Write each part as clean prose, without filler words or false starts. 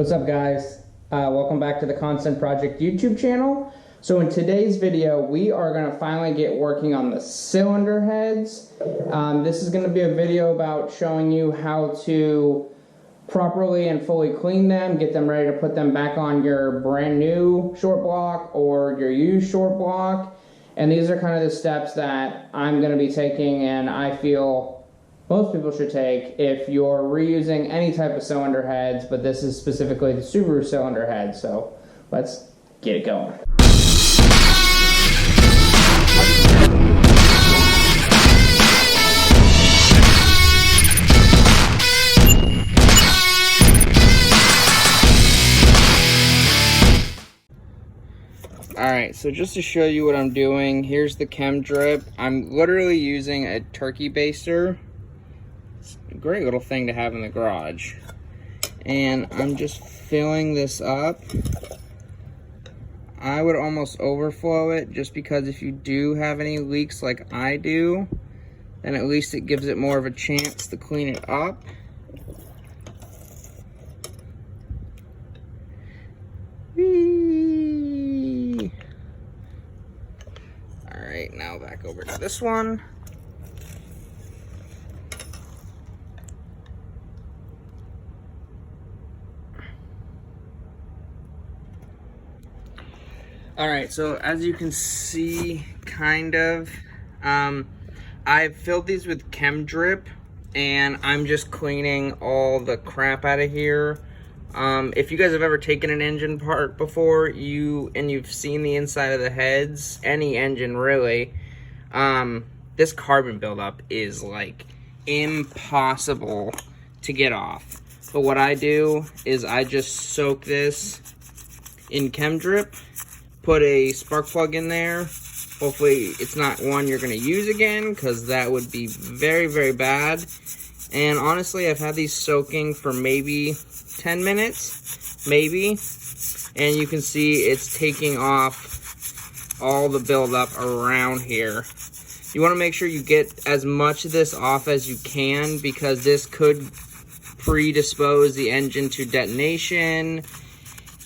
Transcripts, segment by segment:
What's up, guys? Welcome back to the Constant Project YouTube channel. So in today's video, we are going to finally get working on the cylinder heads. This is going to be a video about showing you how to properly and fully clean them, get them ready to put them back on your brand new short block or your used short block. And these are kind of the steps that I'm going to be taking, and I feel most people should take if you're reusing any type of cylinder heads, but this is specifically the Subaru cylinder head. So let's get it going. Alright, so just to show you what I'm doing, here's the Chem Drip. I'm literally using a turkey baster. It's a great little thing to have in the garage. And I'm just filling this up. I would almost overflow it, just because if you do have any leaks like I do, then at least it gives it more of a chance to clean it up. Alright, now back over to this one. Alright, so as you can see, kind of, I've filled these with Chem Drip, and I'm just cleaning all the crap out of here. If you guys have ever taken an engine part before, you've seen the inside of the heads, any engine really, this carbon buildup is like impossible to get off. But what I do is I just soak this in Chem Drip, put a spark plug in there. Hopefully it's not one you're going to use again, because that would be very, very bad. And honestly, I've had these soaking for maybe 10 minutes, maybe, and you can see it's taking off all the buildup around here. You want to make sure you get as much of this off as you can, because this could predispose the engine to detonation,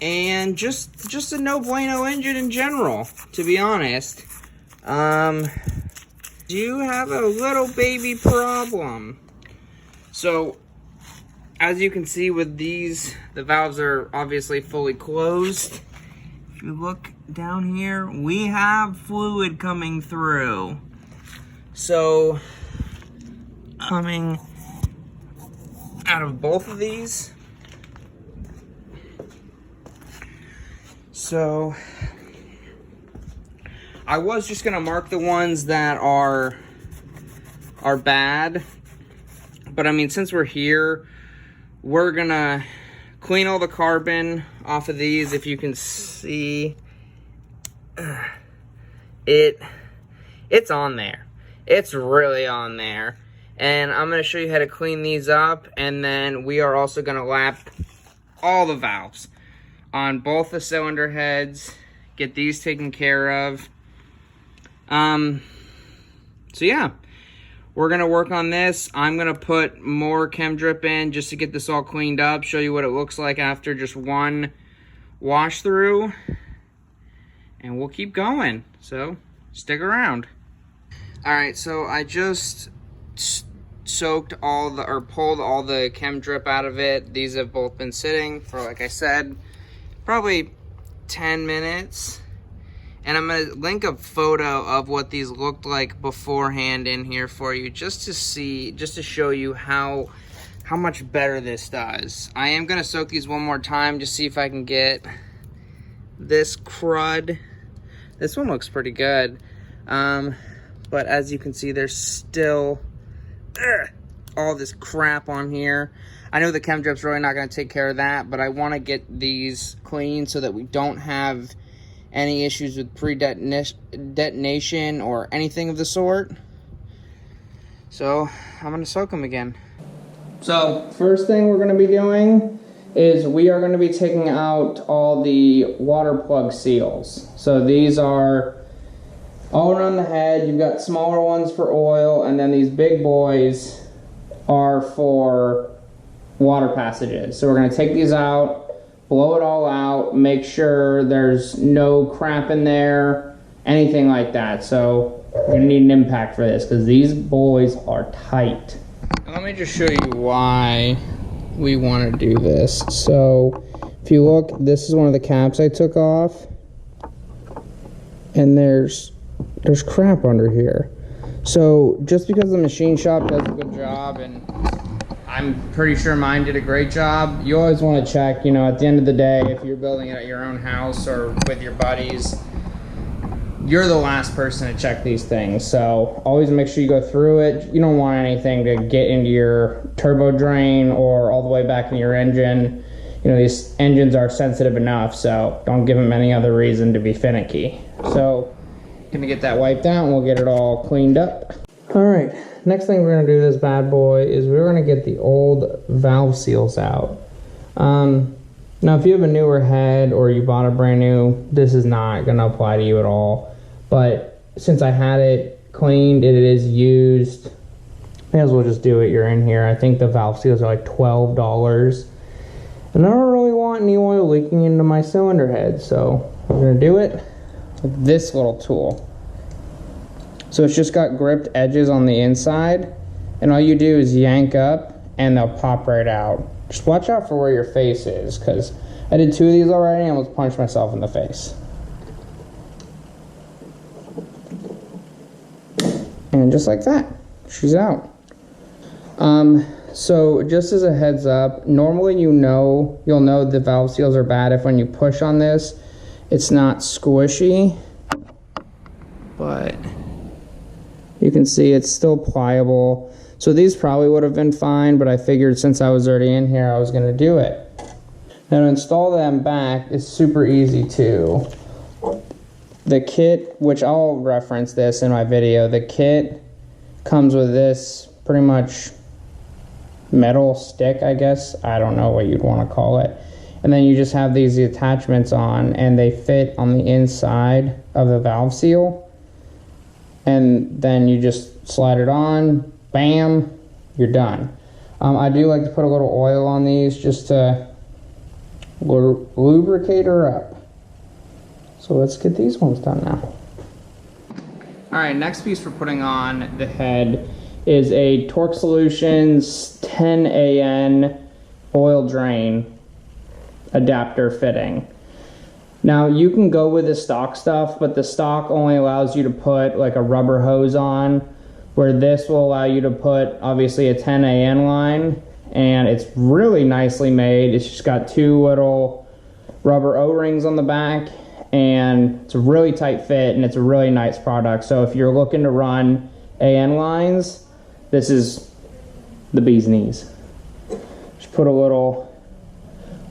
and just a no bueno engine in general, to be honest. You have a little baby problem. So as you can see with these, the valves are obviously fully closed. If you look down here, we have fluid coming through. So, coming out of both of these. So, I was just gonna mark the ones that are bad. But I mean, since we're here, we're gonna clean all the carbon off of these. If you can see, it's on there. It's really on there. And I'm gonna show you how to clean these up, and then we are also gonna lap all the valves on both the cylinder heads, get these taken care of. So yeah. We're going to work on this. I'm going to put more Chem Drip in just to get this all cleaned up, show you what it looks like after just one wash through, and we'll keep going. So stick around. Alright, so I just soaked pulled all the Chem Drip out of it. These have both been sitting for, like I said, probably 10 minutes. And I'm going to link a photo of what these looked like beforehand in here for you, just to show you how much better this does. I am going to soak these one more time, just see if I can get this crud. This one looks pretty good. But as you can see, there's still all this crap on here. I know the Chem Drip's really not going to take care of that, but I want to get these clean so that we don't have any issues with pre-detonation or anything of the sort. So I'm going to soak them again. So first thing we're going to be doing is we are going to be taking out all the water plug seals. So these are all around the head. You've got smaller ones for oil, and then these big boys are for water passages. So we're going to take these out. blow it all out, make sure there's no crap in there, anything like that. So we're gonna need an impact for this because these boys are tight. Let me just show you why we want to do this. So if you look, this is one of the caps I took off, and there's crap under here. So just because the machine shop does a good job, and I'm pretty sure mine did a great job, you always want to check, you know, at the end of the day, if you're building it at your own house or with your buddies, you're the last person to check these things. So always make sure you go through it. You don't want anything to get into your turbo drain or all the way back in your engine. You know, these engines are sensitive enough, so don't give them any other reason to be finicky. So gonna get that wiped out and we'll get it all cleaned up. All right, next thing we're gonna do to this bad boy is we're gonna get the old valve seals out. Now if you have a newer head or you bought a brand new, this is not gonna apply to you at all. But since I had it cleaned, it is used, may as well just do it. You're in here. I think the valve seals are like $12. And I don't really want any oil leaking into my cylinder head, so we're gonna do it with this little tool. So it's just got gripped edges on the inside, and all you do is yank up and they'll pop right out. Just watch out for where your face is, because I did 2 of these already and I almost punched myself in the face. And just like that, she's out. So just as a heads up, normally you'll know the valve seals are bad if when you push on this, it's not squishy, but you can see it's still pliable. So these probably would have been fine, but I figured since I was already in here, I was gonna do it. Now to install them back is super easy too. The kit, which I'll reference this in my video, the kit comes with this pretty much metal stick, I guess. I don't know what you'd want to call it. And then you just have these attachments on, and they fit on the inside of the valve seal. And then you just slide it on, bam, you're done. I do like to put a little oil on these just to lubricate her up. So let's get these ones done now. All right, next piece for putting on the head is a Torque Solutions 10AN oil drain adapter fitting. Now you can go with the stock stuff, but the stock only allows you to put like a rubber hose on, where this will allow you to put obviously a 10AN line, and it's really nicely made. It's just got 2 little rubber O-rings on the back, and it's a really tight fit, and it's a really nice product. So if you're looking to run AN lines, this is the bee's knees. Just put a little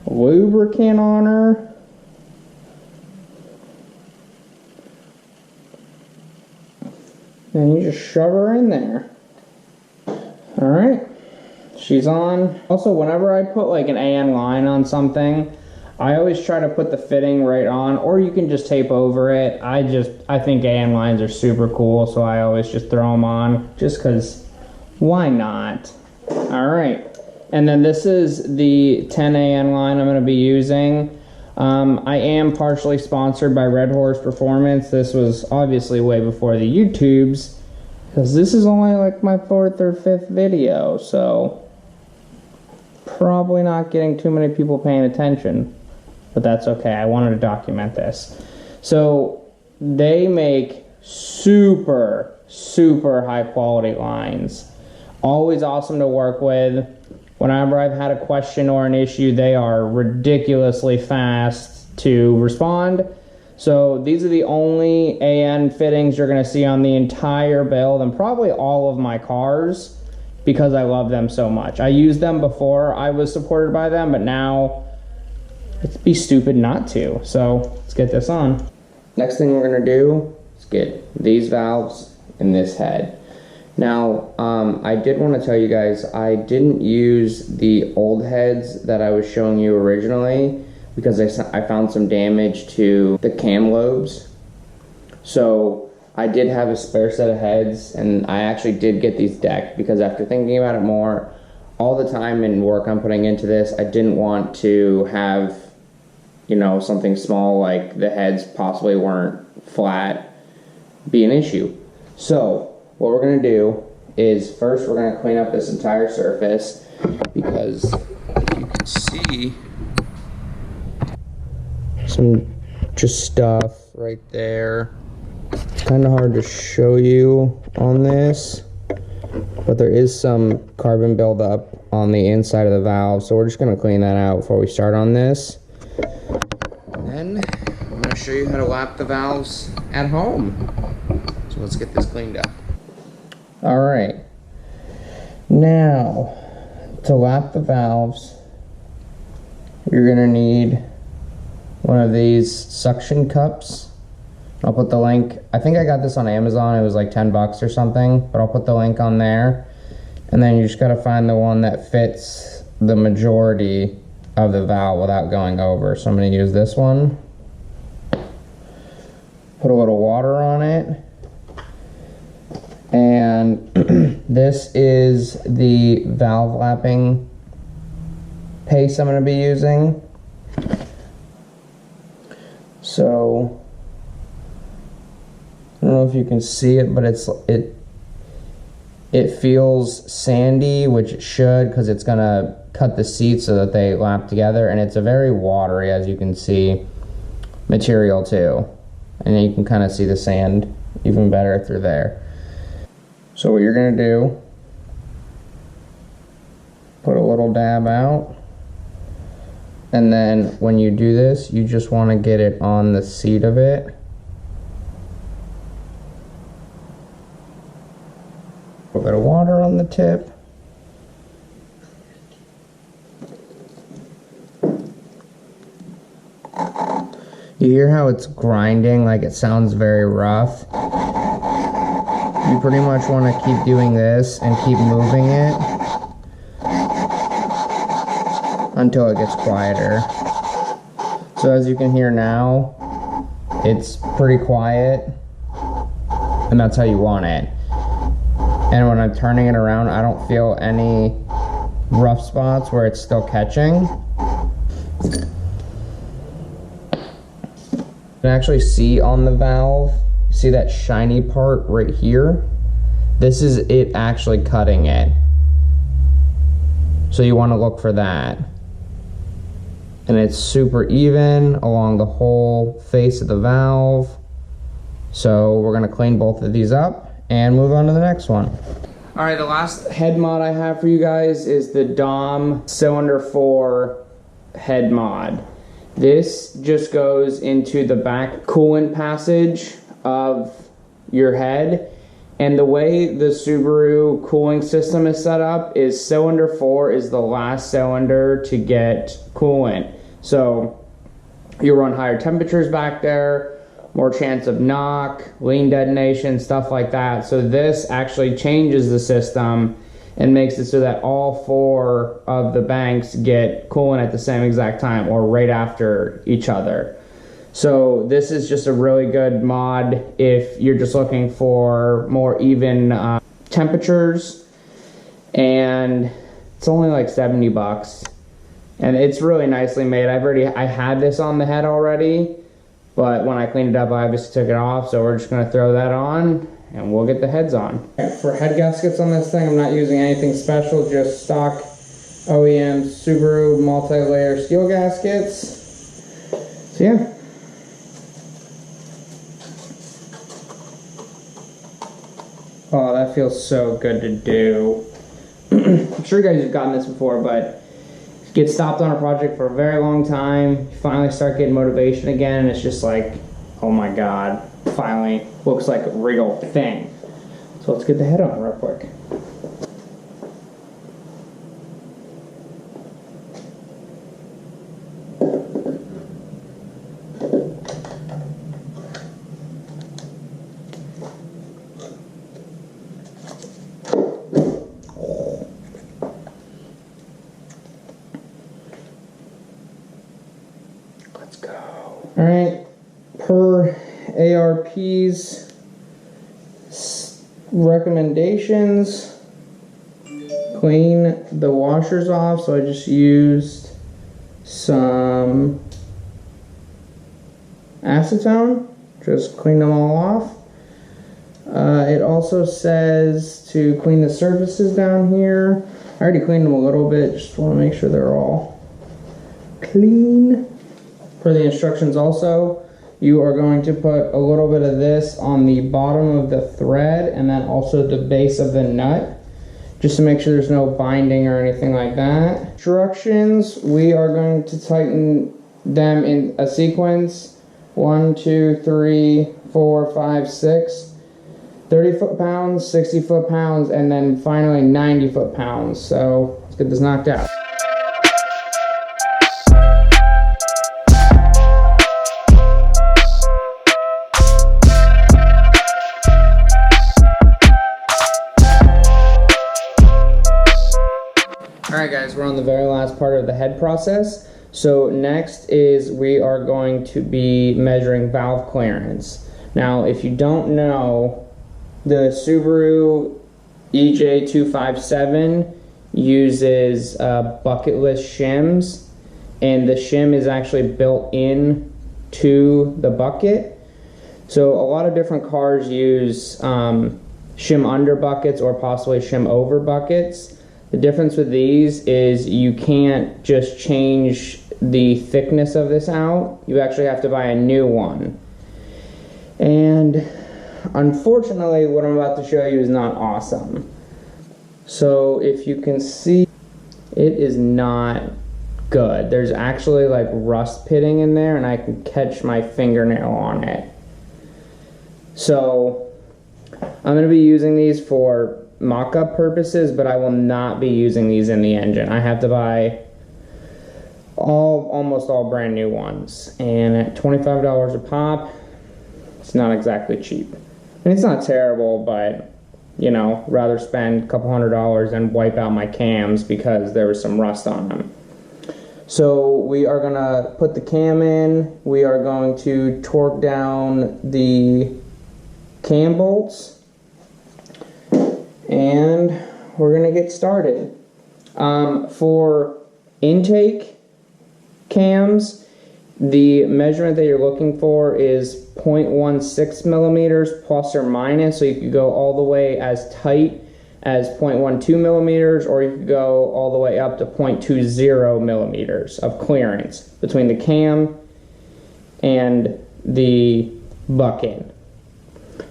lubricant on her. And you just shove her in there. All right, she's on. Also, whenever I put like an AN line on something, I always try to put the fitting right on, or you can just tape over it. I think AN lines are super cool, so I always just throw them on, just because, why not? All right, and then this is the 10AN line I'm going to be using. I am partially sponsored by Red Horse Performance. This was obviously way before the YouTubes, because this is only like my 4th or 5th video, so probably not getting too many people paying attention, but that's okay. I wanted to document this. So they make super high quality lines. Always awesome to work with. Whenever I've had a question or an issue, they are ridiculously fast to respond. So these are the only AN fittings you're going to see on the entire build, and probably all of my cars, because I love them so much. I used them before I was supported by them, but now it'd be stupid not to. So let's get this on. Next thing we're going to do is get these valves in this head. Now, I did want to tell you guys, I didn't use the old heads that I was showing you originally because I found some damage to the cam lobes. So I did have a spare set of heads, and I actually did get these decked because after thinking about it more, all the time and work I'm putting into this, I didn't want to have you know, something small like the heads possibly weren't flat be an issue. So what we're going to do is first we're going to clean up this entire surface, because if you can see some just stuff right there. It's kind of hard to show you on this, but there is some carbon buildup on the inside of the valve, so we're just going to clean that out before we start on this. And then I'm going to show you how to lap the valves at home. So let's get this cleaned up. Alright, now to lap the valves, you're going to need one of these suction cups. I'll put the link. I think I got this on Amazon. It was like 10 bucks or something, but I'll put the link on there. And then you just got to find the one that fits the majority of the valve without going over. So I'm going to use this one. Put a little water on it. And this is the valve lapping paste I'm going to be using. So I don't know if you can see it, but it feels sandy, which it should, because it's gonna cut the seats so that they lap together, and it's a very watery, as you can see, material too. And you can kind of see the sand even better through there. So what you're gonna do, put a little dab out, and then when you do this, you just want to get it on the seat of it. A little bit of water on the tip. You hear how it's grinding, like it sounds very rough. You pretty much want to keep doing this and keep moving it until it gets quieter. So as you can hear now, it's pretty quiet, and that's how you want it. And when I'm turning it around, I don't feel any rough spots where it's still catching. You can actually see on the valve, see that shiny part right here? This is it actually cutting it. So you want to look for that. And it's super even along the whole face of the valve. So we're going to clean both of these up and move on to the next one. All right, the last head mod I have for you guys is the Dom Cylinder 4 head mod. This just goes into the back coolant passage of your head. And the way the Subaru cooling system is set up is cylinder 4 is the last cylinder to get coolant. So you run higher temperatures back there, more chance of knock, lean detonation, stuff like that. So this actually changes the system and makes it so that all 4 of the banks get coolant at the same exact time or right after each other. So this is just a really good mod if you're just looking for more even temperatures, and it's only like 70 bucks, and it's really nicely made. I had this on the head already, but when I cleaned it up, I obviously took it off, so we're just gonna throw that on and we'll get the heads on. For head gaskets on this thing, I'm not using anything special, just stock OEM Subaru multi-layer steel gaskets. So yeah. Oh, that feels so good to do. I'm sure you guys have gotten this before, but get stopped on a project for a very long time, you finally start getting motivation again, and it's just like, oh my god, finally looks like a real thing. So let's get the head on real quick. Alright, per ARP's recommendations, clean the washers off. So I just used some acetone. Just clean them all off. It also says to clean the surfaces down here. I already cleaned them a little bit, just want to make sure they're all clean. For the instructions also, you are going to put a little bit of this on the bottom of the thread and then also the base of the nut, just to make sure there's no binding or anything like that. Instructions, we are going to tighten them in a sequence. 1, 2, 3, 4, 5, 6. 30 foot-pounds, 60 foot-pounds, and then finally 90 foot-pounds. So let's get this knocked out. Alright guys, we're on the very last part of the head process. So next is we are going to be measuring valve clearance. Now if you don't know, the Subaru EJ257 uses bucketless shims, and the shim is actually built in to the bucket. So a lot of different cars use shim under buckets or possibly shim over buckets. The difference with these is you can't just change the thickness of this out. You actually have to buy a new one. And unfortunately, what I'm about to show you is not awesome. So if you can see, it is not good. There's actually like rust pitting in there, and I can catch my fingernail on it. So I'm going to be using these for mock-up purposes, but I will not be using these in the engine. I have to buy almost all brand new ones, and at $25 a pop, it's not exactly cheap. And it's not terrible, but, you know, rather spend a couple $100s and wipe out my cams because there was some rust on them. So we are going to put the cam in. We are going to torque down the cam bolts. And we're going to get started. For intake cams, the measurement that you're looking for is 0.16 millimeters plus or minus, so you could go all the way as tight as 0.12 millimeters, or you could go all the way up to 0.20 millimeters of clearance between the cam and the bucket.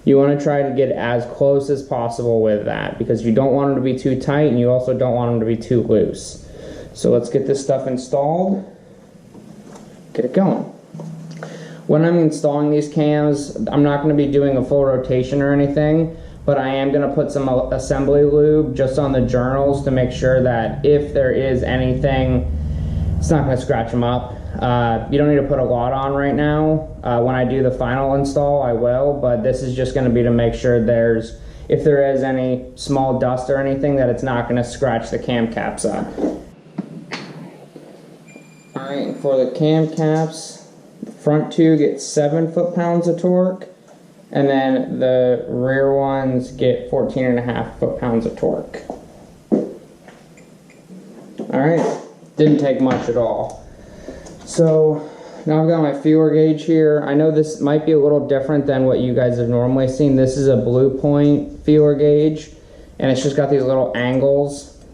You want to try to get as close as possible with that, because you don't want them to be too tight and you also don't want them to be too loose. So let's get this stuff installed. Get it going. When I'm installing these cams, I'm not going to be doing a full rotation or anything, but I am going to put some assembly lube just on the journals to make sure that if there is anything, it's not going to scratch them up. You don't need to put a lot on right now. When I do the final install, I will, but this is just going to be to make sure if there is any small dust or anything, that it's not going to scratch the cam caps up. Alright, for the cam caps, the front two get 7 foot-pounds of torque, and then the rear ones get 14.5 foot-pounds of torque. Alright, didn't take much at all. So now I've got my feeler gauge here. I know this might be a little different than what you guys have normally seen. This is a Blue Point feeler gauge, and it's just got these little angles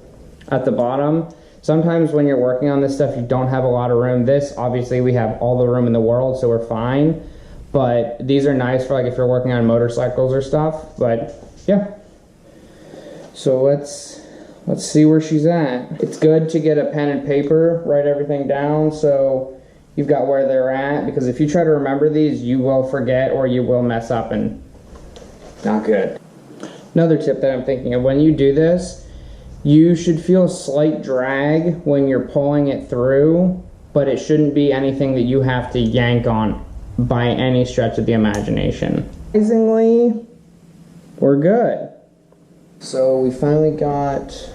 at the bottom. Sometimes when you're working on this stuff, you don't have a lot of room. This, obviously, we have all the room in the world, so we're fine. But these are nice for like if you're working on motorcycles or stuff. But yeah. So let's see where she's at. It's good to get a pen and paper, write everything down so you've got where they're at, because if you try to remember these, you will forget or you will mess up, and not good. Another tip that I'm thinking of, when you do this, you should feel a slight drag when you're pulling it through, but it shouldn't be anything that you have to yank on by any stretch of the imagination. Surprisingly, we're good. So we finally got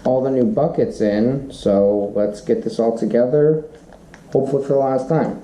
all the new buckets in, so let's get this all together, hopefully for the last time.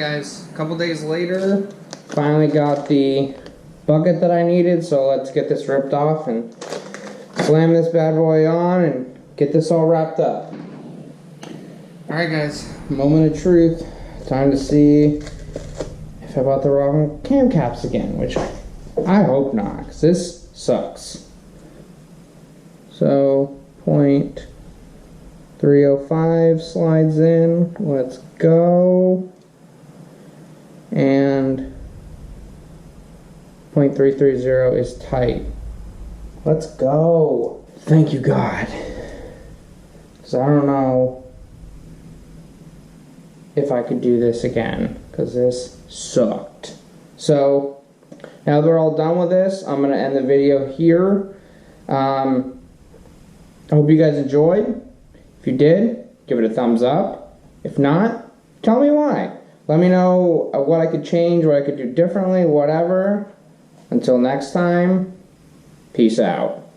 guys, a couple days later, finally got the bucket that I needed, so let's get this ripped off and slam this bad boy on and get this all wrapped up. Alright guys, moment of truth. Time to see if I bought the wrong cam caps again, which I hope not, because this sucks. So, 0.305 slides in. Let's go. And 0.330 is tight. Let's go. Thank you, God. Because I don't know if I could do this again, because this sucked. So, now that we're all done with this, I'm going to end the video here. I hope you guys enjoyed. If you did, give it a thumbs up. If not, tell me why. Let me know what I could change, what I could do differently, whatever. Until next time, peace out.